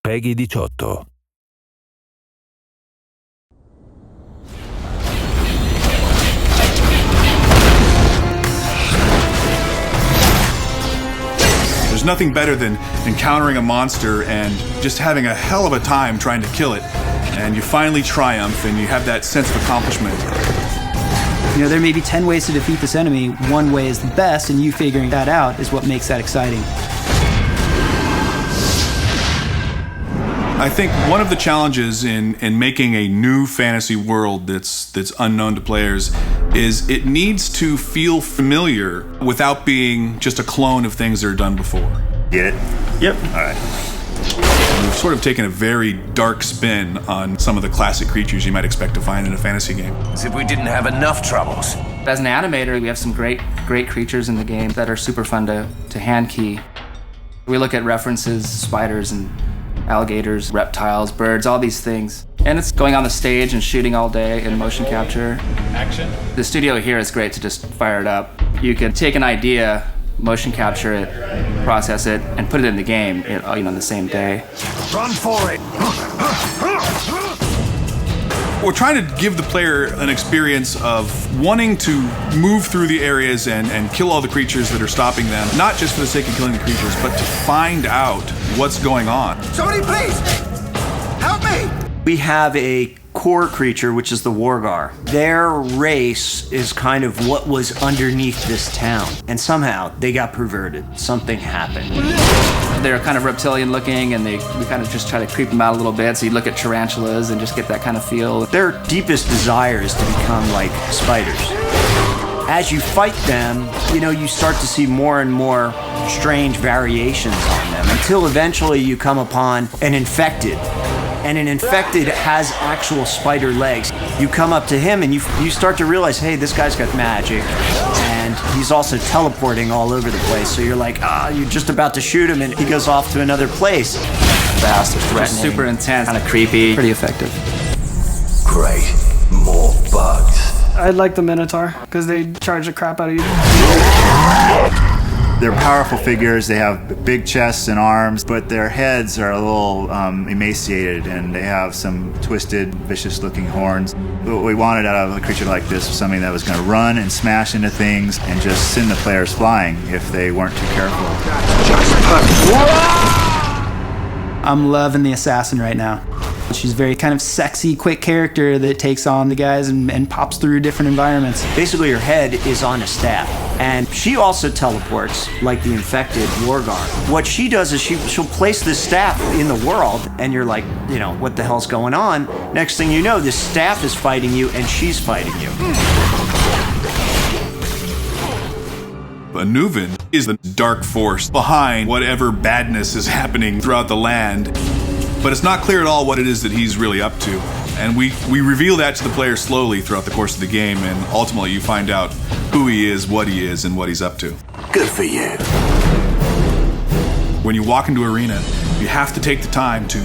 Peggy 18. There's nothing better than encountering a monster and just having a hell of a time trying to kill it. And you finally triumph and you have that sense of accomplishment. You know, there may be 10 ways to defeat this enemy. One way is the best, and you figuring that out is what makes that exciting. I think one of the challenges in making a new fantasy world that's unknown to players is it needs to feel familiar without being just a clone of things that are done before. Get it? Yep. All right. We've sort of taken a very dark spin on some of the classic creatures you might expect to find in a fantasy game. As if we didn't have enough troubles. As an animator, we have some great creatures in the game that are super fun to hand key. We look at references, spiders and alligators, reptiles, birds, all these things. And it's going on the stage and shooting all day in motion capture. Action. The studio here is great to just fire it up. You could take an idea, motion capture it, process it, and put it in the game, on the same day. Run for it! We're trying to give the player an experience of wanting to move through the areas and kill all the creatures that are stopping them, not just for the sake of killing the creatures, but to find out what's going on. Somebody please! Help me! We have a core creature, which is the Wargar. Their race is kind of what was underneath this town. And somehow they got perverted. Something happened. They're kind of reptilian looking, and we kind of just try to creep them out a little bit. So you look at tarantulas and just get that kind of feel. Their deepest desire is to become like spiders. As you fight them, you start to see more and more strange variations on them until eventually you come upon an infected. And an infected has actual spider legs. You come up to him and you start to realize, hey, this guy's got magic. And he's also teleporting all over the place. So you're like, you're just about to shoot him and he goes off to another place. Fast, threatening, super intense, kind of creepy, pretty effective. Great. More bugs. I like the Minotaur, because they charge the crap out of you. They're powerful figures. They have big chests and arms, but their heads are a little emaciated, and they have some twisted, vicious-looking horns. What we wanted out of a creature like this was something that was going to run and smash into things and just send the players flying if they weren't too careful. I'm loving the assassin right now. She's a very kind of sexy, quick character that takes on the guys and pops through different environments. Basically, her head is on a staff. And she also teleports, like the infected Wargar. What she does is she'll place this staff in the world, and you're like, what the hell's going on? Next thing you know, this staff is fighting you, and she's fighting you. A Nuven is the dark force behind whatever badness is happening throughout the land. But it's not clear at all what it is that he's really up to. And we reveal that to the player slowly throughout the course of the game, and ultimately you find out who he is, and what he's up to. Good for you. When you walk into arena, you have to take the time to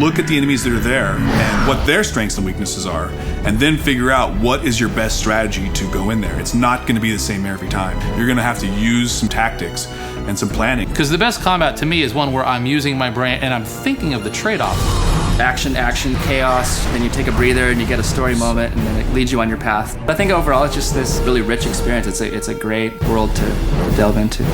look at the enemies that are there and what their strengths and weaknesses are, and then figure out what is your best strategy to go in there. It's not going to be the same every time. You're going to have to use some tactics and some planning. Because the best combat to me is one where I'm using my brain and I'm thinking of the trade-off. Action, chaos, then you take a breather and you get a story moment, and then it leads you on your path. I think overall it's just this really rich experience. It's a great world to delve into.